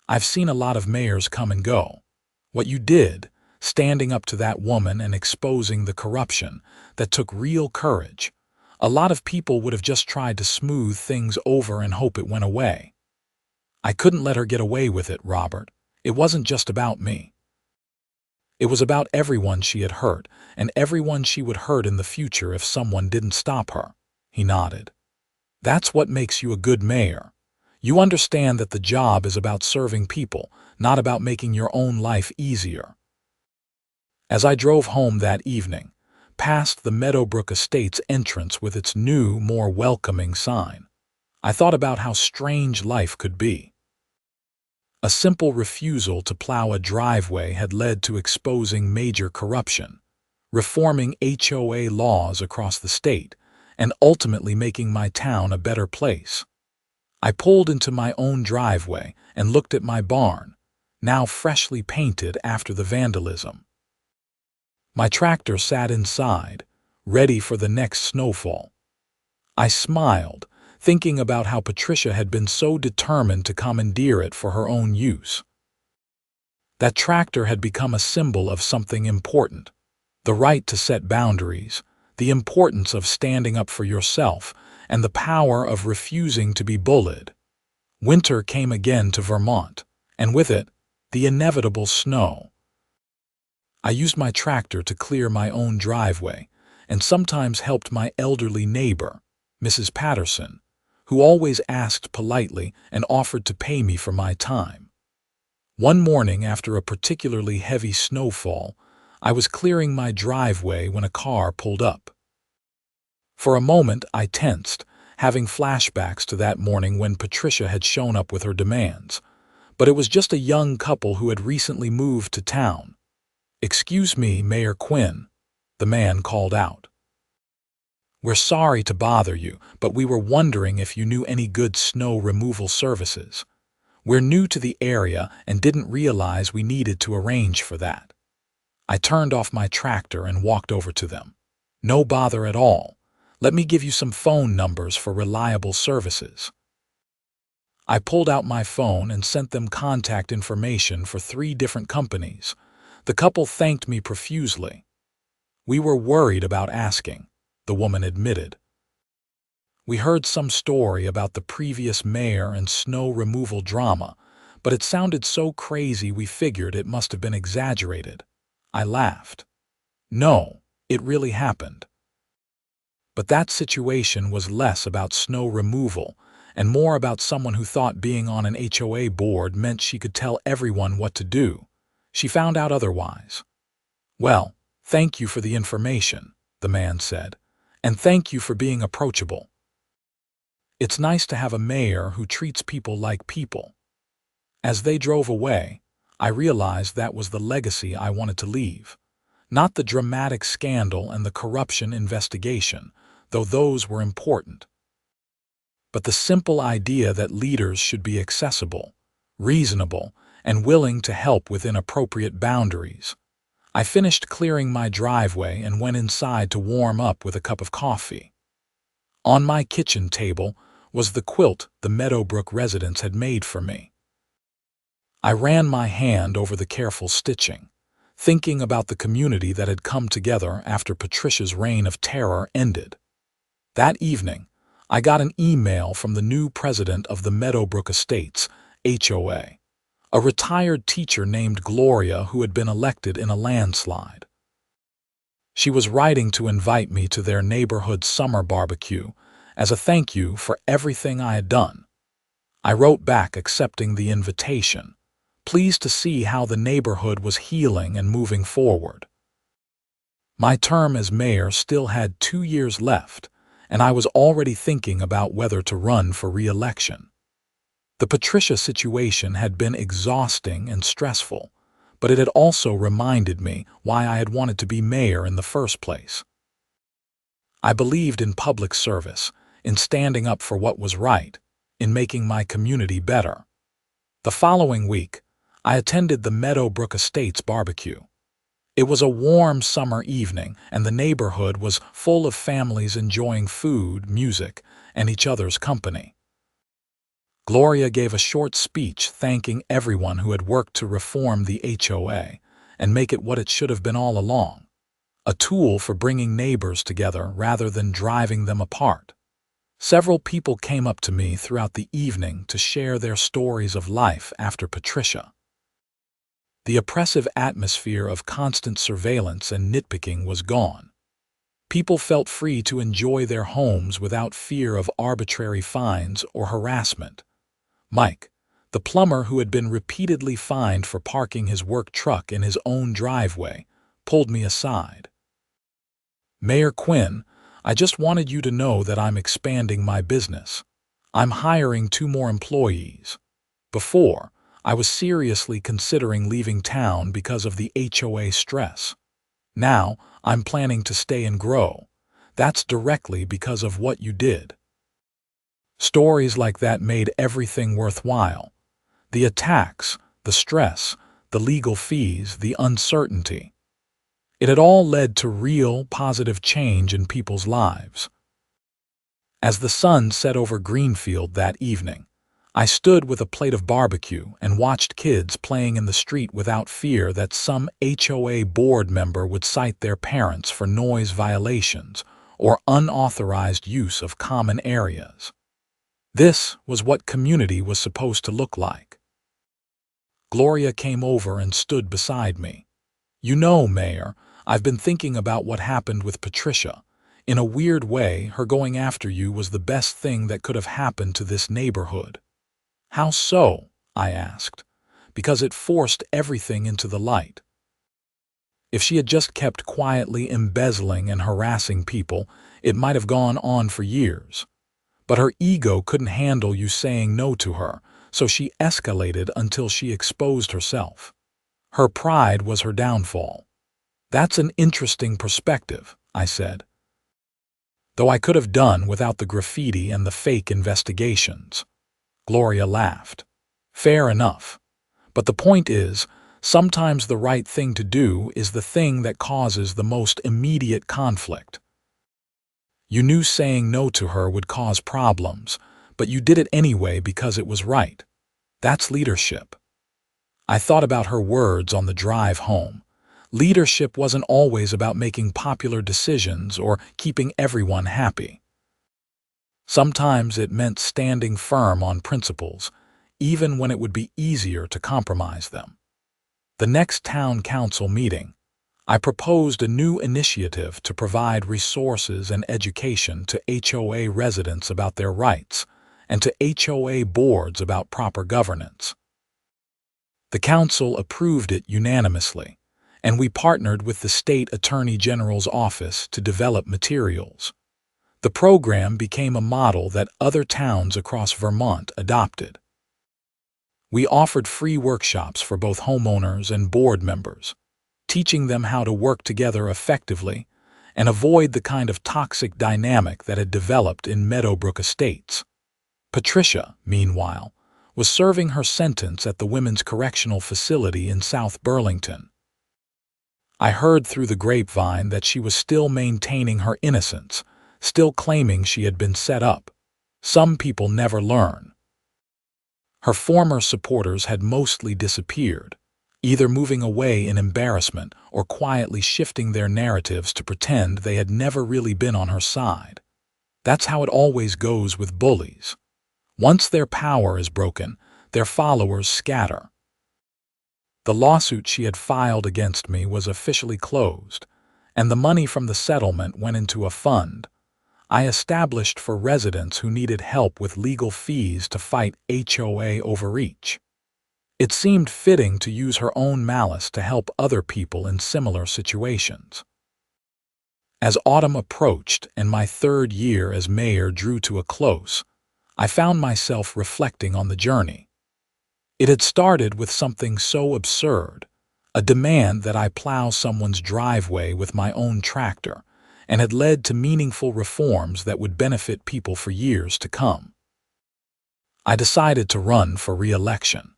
Speaker 1: I've seen a lot of mayors come and go. What you did, standing up to that woman and exposing the corruption, that took real courage. A lot of people would have just tried to smooth things over and hope it went away. I couldn't let her get away with it, Robert. It wasn't just about me. It was about everyone she had hurt, and everyone she would hurt in the future if someone didn't stop her." He nodded. "That's what makes you a good mayor. You understand that the job is about serving people, not about making your own life easier." As I drove home that evening, past the Meadowbrook Estates entrance with its new, more welcoming sign, I thought about how strange life could be. A simple refusal to plow a driveway had led to exposing major corruption, reforming HOA laws across the state, and ultimately making my town a better place. I pulled into my own driveway and looked at my barn, now freshly painted after the vandalism. My tractor sat inside, ready for the next snowfall. I smiled, thinking about how Patricia had been so determined to commandeer it for her own use. That tractor had become a symbol of something important: the right to set boundaries, the importance of standing up for yourself, and the power of refusing to be bullied. Winter came again to Vermont, and with it, the inevitable snow. I used my tractor to clear my own driveway, and sometimes helped my elderly neighbor, Mrs. Patterson, who always asked politely and offered to pay me for my time. One morning after a particularly heavy snowfall, I was clearing my driveway when a car pulled up. For a moment, I tensed, having flashbacks to that morning when Patricia had shown up with her demands. But it was just a young couple who had recently moved to town. "Excuse me, Mayor Quinn," the man called out. "We're sorry to bother you, but we were wondering if you knew any good snow removal services. We're new to the area and didn't realize we needed to arrange for that." I turned off my tractor and walked over to them. "No bother at all. Let me give you some phone numbers for reliable services." I pulled out my phone and sent them contact information for 3 different companies. The couple thanked me profusely. "We were worried about asking," the woman admitted. "We heard some story about the previous mayor and snow removal drama, but it sounded so crazy we figured it must have been exaggerated." I laughed. "No, it really happened." But that situation was less about snow removal and more about someone who thought being on an HOA board meant she could tell everyone what to do. She found out otherwise. "Well, thank you for the information," the man said, "and thank you for being approachable. It's nice to have a mayor who treats people like people." As they drove away, I realized that was the legacy I wanted to leave. Not the dramatic scandal and the corruption investigation, though those were important, but the simple idea that leaders should be accessible, reasonable, and willing to help within appropriate boundaries. I finished clearing my driveway and went inside to warm up with a cup of coffee. On my kitchen table was the quilt the Meadowbrook residents had made for me. I ran my hand over the careful stitching, thinking about the community that had come together after Patricia's reign of terror ended. That evening, I got an email from the new president of the Meadowbrook Estates, HOA, a retired teacher named Gloria who had been elected in a landslide. She was writing to invite me to their neighborhood summer barbecue as a thank you for everything I had done. I wrote back accepting the invitation, pleased to see how the neighborhood was healing and moving forward. My term as mayor still had 2 years left, and I was already thinking about whether to run for re-election. The Patricia situation had been exhausting and stressful, but it had also reminded me why I had wanted to be mayor in the first place. I believed in public service, in standing up for what was right, in making my community better. The following week, I attended the Meadowbrook Estates barbecue. It was a warm summer evening, and the neighborhood was full of families enjoying food, music, and each other's company. Gloria gave a short speech thanking everyone who had worked to reform the HOA and make it what it should have been all along, a tool for bringing neighbors together rather than driving them apart. Several people came up to me throughout the evening to share their stories of life after Patricia. The oppressive atmosphere of constant surveillance and nitpicking was gone. People felt free to enjoy their homes without fear of arbitrary fines or harassment. Mike, the plumber who had been repeatedly fined for parking his work truck in his own driveway, pulled me aside. "Mayor Quinn, I just wanted you to know that I'm expanding my business. I'm hiring 2 more employees. Before, I was seriously considering leaving town because of the HOA stress. Now, I'm planning to stay and grow. That's directly because of what you did." Stories like that made everything worthwhile. The attacks, the stress, the legal fees, the uncertainty. It had all led to real, positive change in people's lives. As the sun set over Greenfield that evening, I stood with a plate of barbecue and watched kids playing in the street without fear that some HOA board member would cite their parents for noise violations or unauthorized use of common areas. This was what community was supposed to look like. Gloria came over and stood beside me. "You know, Mayor, I've been thinking about what happened with Patricia. In a weird way, her going after you was the best thing that could have happened to this neighborhood." "How so?" I asked. "Because it forced everything into the light. If she had just kept quietly embezzling and harassing people, It might have gone on for years. But her ego couldn't handle you saying no to her, so she escalated until she exposed herself. Her pride was her downfall. That's an interesting perspective, I said. Though I could have done without the graffiti and the fake investigations. Gloria laughed. Fair enough. But the point is, sometimes the right thing to do is the thing that causes the most immediate conflict. You knew saying no to her would cause problems, but you did it anyway because it was right. That's leadership. I thought about her words on the drive home. Leadership wasn't always about making popular decisions or keeping everyone happy. Sometimes it meant standing firm on principles, even when it would be easier to compromise them. The next town council meeting, I proposed a new initiative to provide resources and education to HOA residents about their rights and to HOA boards about proper governance. The council approved it unanimously, and we partnered with the State Attorney General's office to develop materials. The program became a model that other towns across Vermont adopted. We offered free workshops for both homeowners and board members, teaching them how to work together effectively and avoid the kind of toxic dynamic that had developed in Meadowbrook Estates. Patricia, meanwhile, was serving her sentence at the Women's Correctional Facility in South Burlington. I heard through the grapevine that she was still maintaining her innocence, still claiming she had been set up. Some people never learn. Her former supporters had mostly disappeared, either moving away in embarrassment or quietly shifting their narratives to pretend they had never really been on her side. That's how it always goes with bullies. Once their power is broken, their followers scatter. The lawsuit she had filed against me was officially closed, and the money from the settlement went into a fund I established for residents who needed help with legal fees to fight HOA overreach. It seemed fitting to use her own malice to help other people in similar situations. As autumn approached and my third year as mayor drew to a close, I found myself reflecting on the journey. It had started with something so absurd, a demand that I plow someone's driveway with my own tractor, and had led to meaningful reforms that would benefit people for years to come. I decided to run for re-election.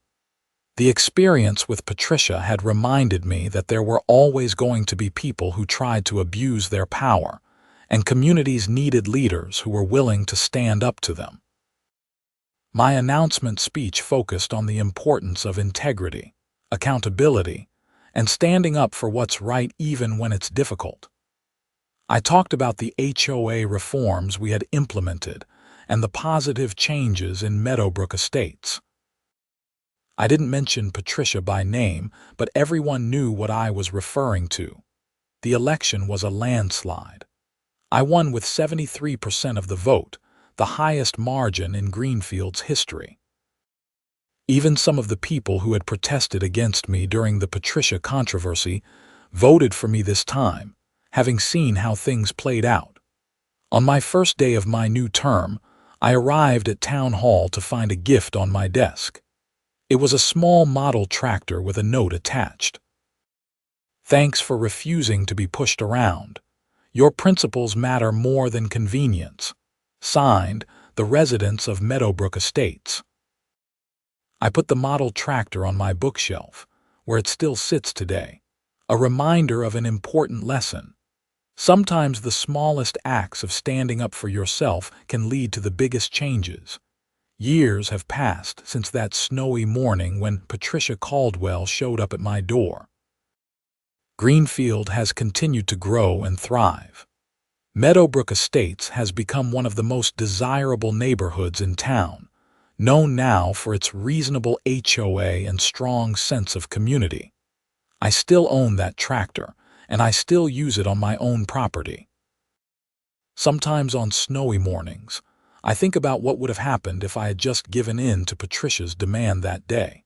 Speaker 1: The experience with Patricia had reminded me that there were always going to be people who tried to abuse their power, and communities needed leaders who were willing to stand up to them. My announcement speech focused on the importance of integrity, accountability, and standing up for what's right even when it's difficult. I talked about the HOA reforms we had implemented and the positive changes in Meadowbrook Estates. I didn't mention Patricia by name, but everyone knew what I was referring to. The election was a landslide. I won with 73% of the vote, the highest margin in Greenfield's history. Even some of the people who had protested against me during the Patricia controversy voted for me this time, having seen how things played out. On my first day of my new term, I arrived at Town Hall to find a gift on my desk. It was a small model tractor with a note attached. Thanks for refusing to be pushed around. Your principles matter more than convenience. Signed, the residents of Meadowbrook Estates. I put the model tractor on my bookshelf, where it still sits today, a reminder of an important lesson. Sometimes the smallest acts of standing up for yourself can lead to the biggest changes. Years have passed since that snowy morning when Patricia Caldwell showed up at my door. Greenfield has continued to grow and thrive. Meadowbrook Estates has become one of the most desirable neighborhoods in town, known now for its reasonable HOA and strong sense of community. I still own that tractor, and I still use it on my own property. Sometimes on snowy mornings, I think about what would have happened if I had just given in to Patricia's demand that day.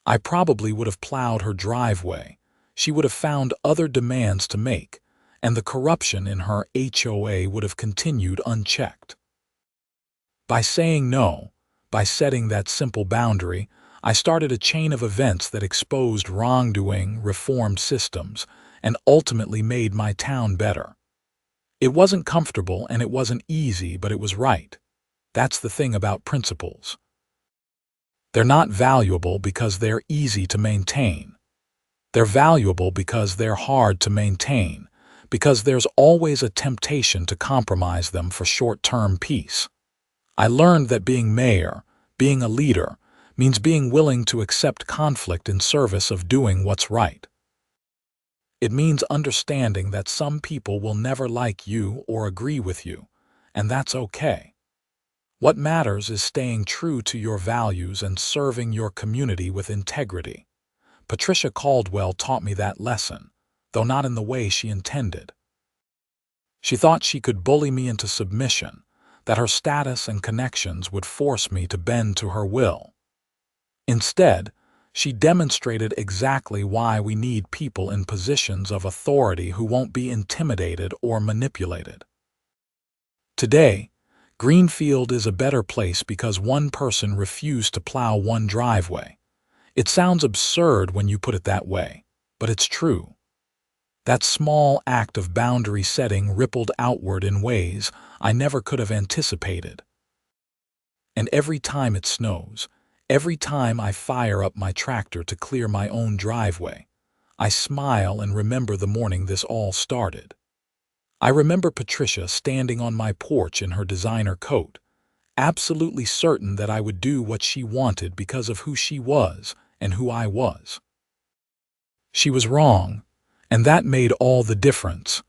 Speaker 1: I probably would have plowed her driveway. She would have found other demands to make, and the corruption in her HOA would have continued unchecked. By saying no, by setting that simple boundary, I started a chain of events that exposed wrongdoing, reformed systems, and ultimately made my town better. It wasn't comfortable and it wasn't easy, but it was right. That's the thing about principles. They're not valuable because they're easy to maintain. They're valuable because they're hard to maintain, because there's always a temptation to compromise them for short-term peace. I learned that being mayor, being a leader, means being willing to accept conflict in service of doing what's right. It means understanding that some people will never like you or agree with you, and that's okay. What matters is staying true to your values and serving your community with integrity. Patricia Caldwell taught me that lesson, though not in the way she intended. She thought she could bully me into submission, that her status and connections would force me to bend to her will. Instead, she demonstrated exactly why we need people in positions of authority who won't be intimidated or manipulated. Today, Greenfield is a better place because one person refused to plow one driveway. It sounds absurd when you put it that way, but it's true. That small act of boundary setting rippled outward in ways I never could have anticipated. And every time it snows, every time I fire up my tractor to clear my own driveway, I smile and remember the morning this all started. I remember Patricia standing on my porch in her designer coat, absolutely certain that I would do what she wanted because of who she was and who I was. She was wrong, and that made all the difference.